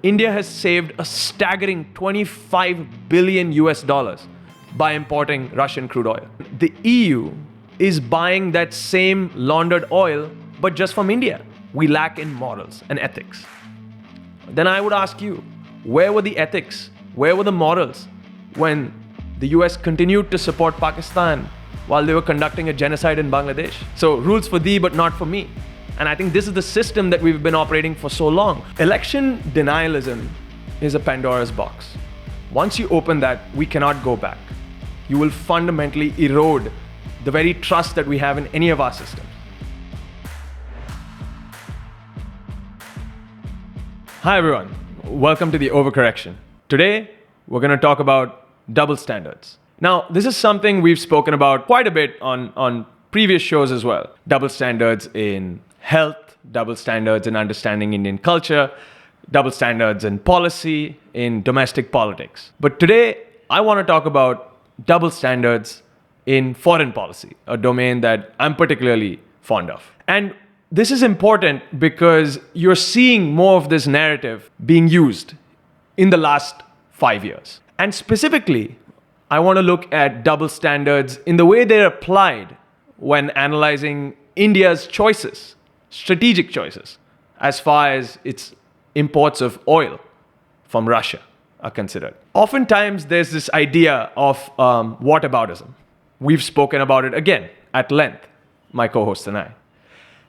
India has saved a staggering 25 billion US dollars by importing Russian crude oil. The EU is buying that same laundered oil, but just from India. We lack in morals and ethics. Then I would ask you, where were the ethics? Where were the morals when the US continued to support Pakistan while they were conducting a genocide in Bangladesh? So rules for thee, but not for me. And I think this is the system that we've been operating for so long. Election denialism is a Pandora's box. Once you open that, we cannot go back. You will fundamentally erode the very trust that we have in any of our systems. Hi everyone, welcome to the Overcorrection. Today, we're going to talk about double standards. Now, this is something we've spoken about quite a bit on previous shows as well. Double standards in health, double standards in understanding Indian culture, double standards in policy, in domestic politics. But today, I want to talk about double standards in foreign policy, a domain that I'm particularly fond of. And this is important because you're seeing more of this narrative being used in the last 5 years. And specifically, I want to look at double standards in the way they're applied when analyzing India's choices, strategic choices, as far as its imports of oil from Russia are considered. Oftentimes, there's this idea of whataboutism. We've spoken about it again at length, my co-host and I.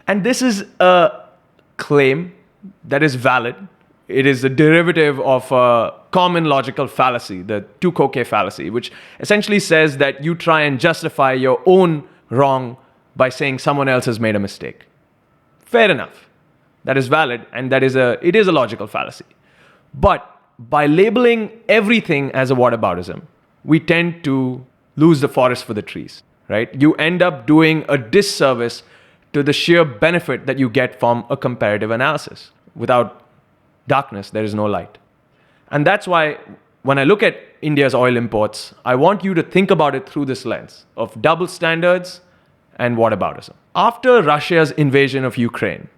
And this is a claim that is valid. It is a derivative of a common logical fallacy, the two-coque fallacy, which essentially says that you try and justify your own wrong by saying someone else has made a mistake. Fair enough. That is valid, and it is a logical fallacy. But by labeling everything as a whataboutism, we tend to lose the forest for the trees, right? You end up doing a disservice to the sheer benefit that you get from a comparative analysis. Without darkness, there is no light. And that's why when I look at India's oil imports, I want you to think about it through this lens of double standards and whataboutism. After Russia's invasion of Ukraine,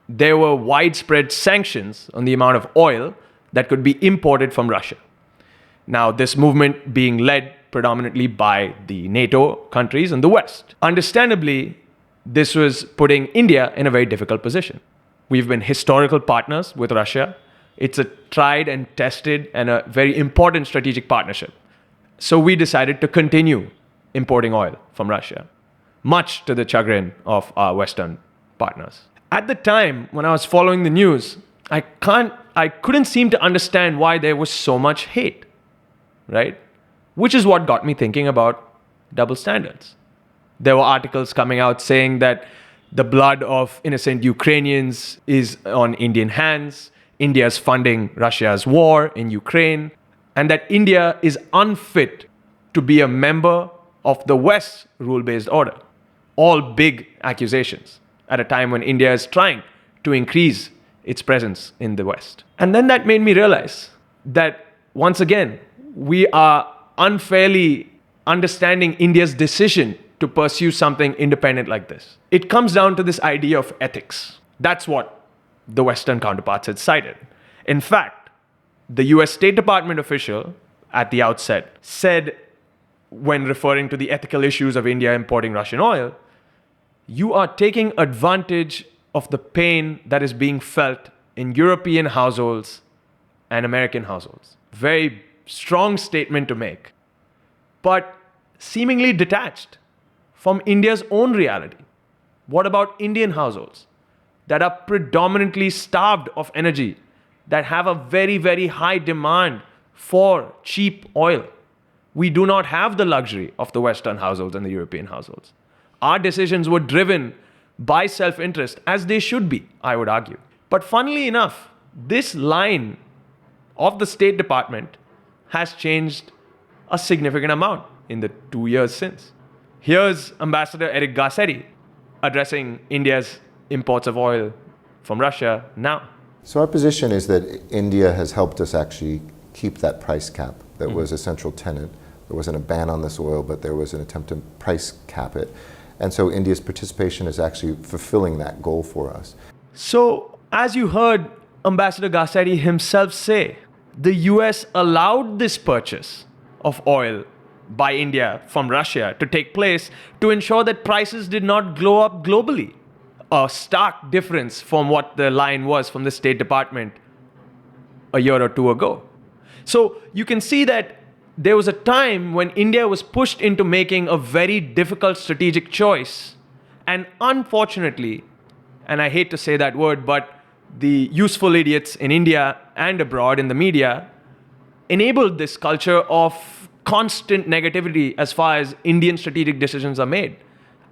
there were widespread sanctions on the amount of oil that could be imported from Russia. Now, this movement being led predominantly by the NATO countries in the West. Understandably, this was putting India in a very difficult position. We've been historical partners with Russia. It's a tried and tested and a very important strategic partnership. So we decided to continue importing oil from Russia, much to the chagrin of our Western partners. At the time, when I was following the news, I couldn't seem to understand why there was so much hate, right? Which is what got me thinking about double standards. There were articles coming out saying that the blood of innocent Ukrainians is on Indian hands, India's funding Russia's war in Ukraine, and that India is unfit to be a member of the West's rule-based order. All big accusations at a time when India is trying to increase its presence in the West. And then that made me realize that, once again, we are unfairly understanding India's decision to pursue something independent like this. It comes down to this idea of ethics. That's what the Western counterparts had cited. In fact, the US State Department official at the outset said, when referring to the ethical issues of India importing Russian oil, you are taking advantage of the pain that is being felt in European households and American households. Very strong statement to make, but seemingly detached from India's own reality. What about Indian households that are predominantly starved of energy, that have a very, very high demand for cheap oil? We do not have the luxury of the Western households and the European households. Our decisions were driven by self-interest, as they should be, I would argue. But funnily enough, this line of the State Department has changed a significant amount in the 2 years since. Here's Ambassador Eric Garcetti addressing India's imports of oil from Russia now. So our position is that India has helped us actually keep that price cap that was a central tenet. There wasn't a ban on this oil, but there was an attempt to price cap it. And so India's participation is actually fulfilling that goal for us. So, as you heard Ambassador Ghassetti himself say? The US allowed this purchase of oil by India from Russia to take place to ensure that prices did not blow up globally. A stark difference from what the line was from the State Department a year or two ago. So you can see that there was a time when India was pushed into making a very difficult strategic choice. And unfortunately, and I hate to say that word, but the useful idiots in India and abroad in the media enabled this culture of constant negativity as far as Indian strategic decisions are made,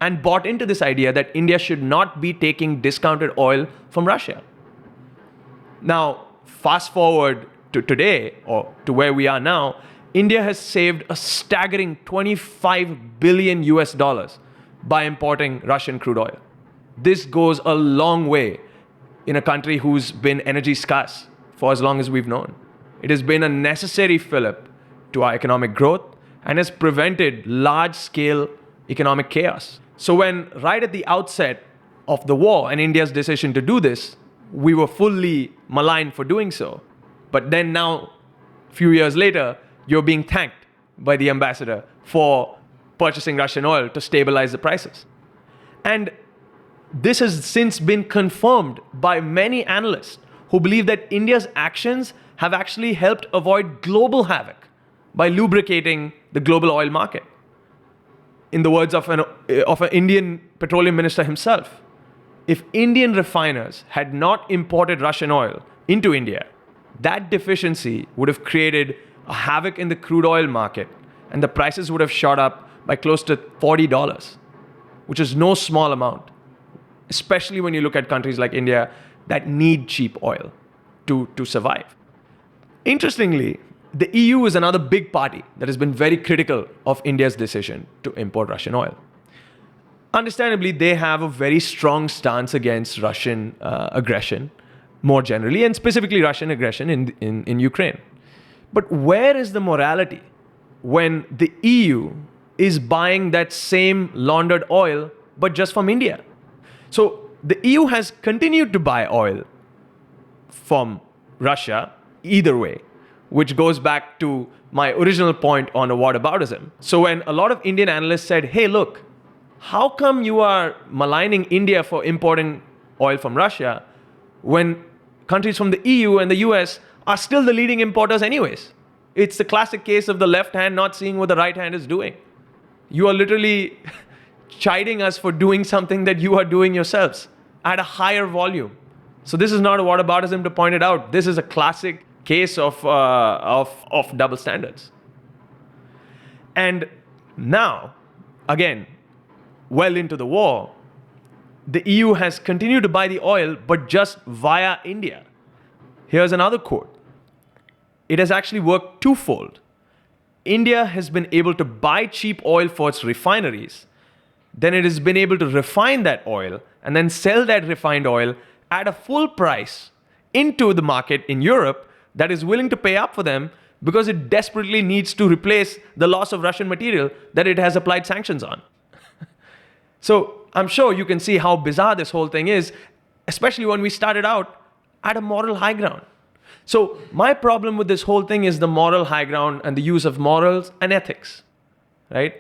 and bought into this idea that India should not be taking discounted oil from Russia. Now, fast forward to today, or to where we are now, India has saved a staggering 25 billion US dollars by importing Russian crude oil. This goes a long way in a country who's been energy scarce for as long as we've known. It has been a necessary fillip to our economic growth and has prevented large-scale economic chaos. So when right at the outset of the war and India's decision to do this, we were fully maligned for doing so. But then now, a few years later, you're being thanked by the ambassador for purchasing Russian oil to stabilize the prices. And this has since been confirmed by many analysts who believe that India's actions have actually helped avoid global havoc by lubricating the global oil market. In the words of an Indian petroleum minister himself, if Indian refiners had not imported Russian oil into India, that deficiency would have created a havoc in the crude oil market, and the prices would have shot up by close to $40, which is no small amount, especially when you look at countries like India that need cheap oil to survive. Interestingly, the EU is another big party that has been very critical of India's decision to import Russian oil. Understandably, they have a very strong stance against Russian aggression more generally, and specifically Russian aggression in Ukraine. But where is the morality when the EU is buying that same laundered oil, but just from India? So the EU has continued to buy oil from Russia either way, which goes back to my original point on a whataboutism. So when a lot of Indian analysts said, hey, look, how come you are maligning India for importing oil from Russia when countries from the EU and the US are still the leading importers anyways? It's the classic case of the left hand not seeing what the right hand is doing. You are literally chiding us for doing something that you are doing yourselves at a higher volume. So this is not a whataboutism to point it out. This is a classic case of double standards. And now, again, well into the war, the EU has continued to buy the oil, but just via India. Here's another quote. It has actually worked twofold. India has been able to buy cheap oil for its refineries. Then it has been able to refine that oil and then sell that refined oil at a full price into the market in Europe that is willing to pay up for them because it desperately needs to replace the loss of Russian material that it has applied sanctions on. So I'm sure you can see how bizarre this whole thing is, especially when we started out at a moral high ground. So my problem with this whole thing is the moral high ground and the use of morals and ethics, right?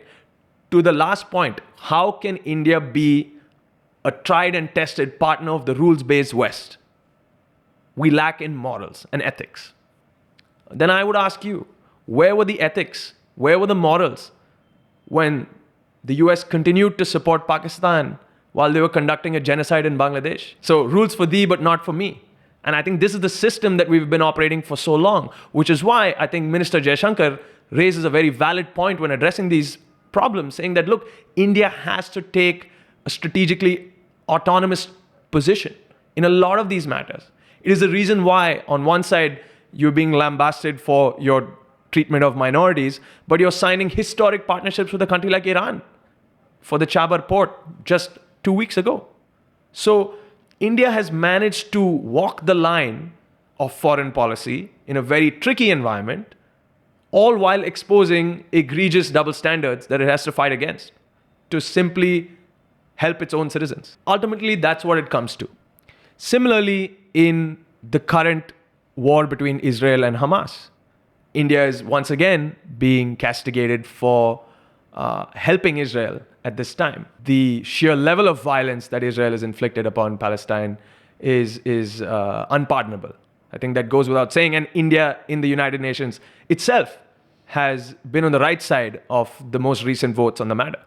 To the last point, how can India be a tried and tested partner of the rules-based West? We lack in morals and ethics. Then I would ask you, where were the ethics? Where were the morals when the US continued to support Pakistan while they were conducting a genocide in Bangladesh? So rules for thee, but not for me. And I think this is the system that we've been operating for so long, which is why I think Minister Jaishankar raises a very valid point when addressing these problems, saying that, look, India has to take a strategically autonomous position in a lot of these matters. It is the reason why, on one side, you're being lambasted for your treatment of minorities, but you're signing historic partnerships with a country like Iran for the Chabar port just 2 weeks ago. So India has managed to walk the line of foreign policy in a very tricky environment, all while exposing egregious double standards that it has to fight against to simply help its own citizens. Ultimately, that's what it comes to. Similarly, in the current war between Israel and Hamas. India is once again being castigated for helping Israel at this time. The sheer level of violence that Israel has inflicted upon Palestine is unpardonable. I think that goes without saying. And India in the United Nations itself has been on the right side of the most recent votes on the matter.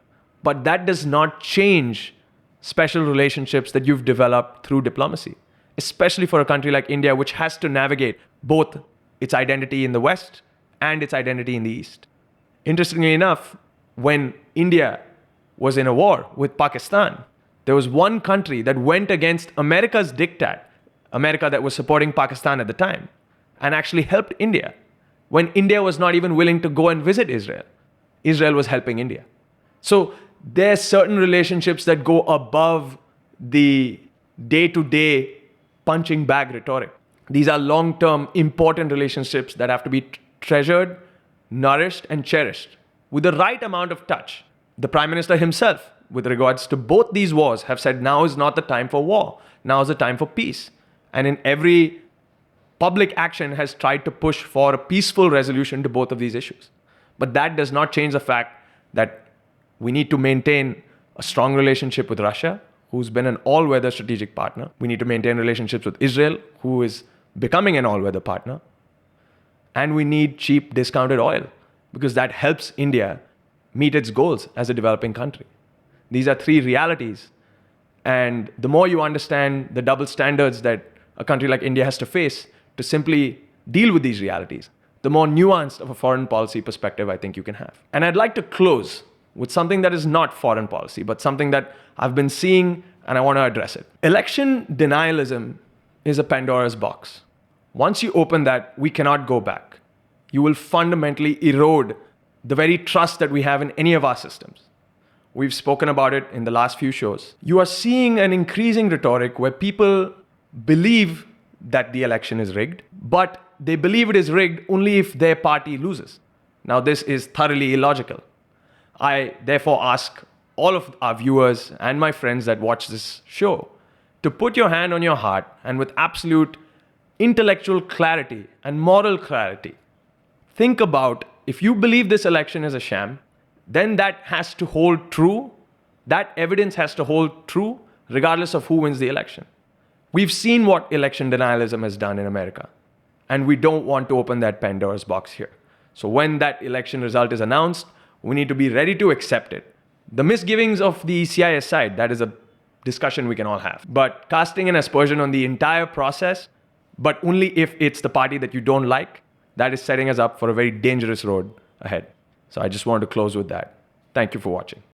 But that does not change special relationships that you've developed through diplomacy, especially for a country like India, which has to navigate both its identity in the West and its identity in the East. Interestingly enough, when India was in a war with Pakistan, there was one country that went against America's diktat, America that was supporting Pakistan at the time, and actually helped India. When India was not even willing to go and visit Israel, Israel was helping India. So there are certain relationships that go above the day-to-day punching bag rhetoric. These are long-term, important relationships that have to be treasured, nourished, and cherished with the right amount of touch. The Prime Minister himself, with regards to both these wars, have said now is not the time for war. Now is the time for peace. And in every public action has tried to push for a peaceful resolution to both of these issues. But that does not change the fact that we need to maintain a strong relationship with Russia, who's been an all-weather strategic partner. We need to maintain relationships with Israel, who is becoming an all-weather partner. And we need cheap, discounted oil, because that helps India meet its goals as a developing country. These are three realities. And the more you understand the double standards that a country like India has to face to simply deal with these realities, the more nuanced of a foreign policy perspective I think you can have. And I'd like to close with something that is not foreign policy, but something that I've been seeing and I want to address it. Election denialism is a Pandora's box. Once you open that, we cannot go back. You will fundamentally erode the very trust that we have in any of our systems. We've spoken about it in the last few shows. You are seeing an increasing rhetoric where people believe that the election is rigged, but they believe it is rigged only if their party loses. Now, this is thoroughly illogical. I therefore ask all of our viewers and my friends that watch this show to put your hand on your heart and with absolute intellectual clarity and moral clarity, think about if you believe this election is a sham, then that has to hold true. That evidence has to hold true regardless of who wins the election. We've seen what election denialism has done in America, and we don't want to open that Pandora's box here. So when that election result is announced, we need to be ready to accept it. The misgivings of the ECI aside, that is a discussion we can all have. But casting an aspersion on the entire process, but only if it's the party that you don't like, that is setting us up for a very dangerous road ahead. So I just wanted to close with that. Thank you for watching.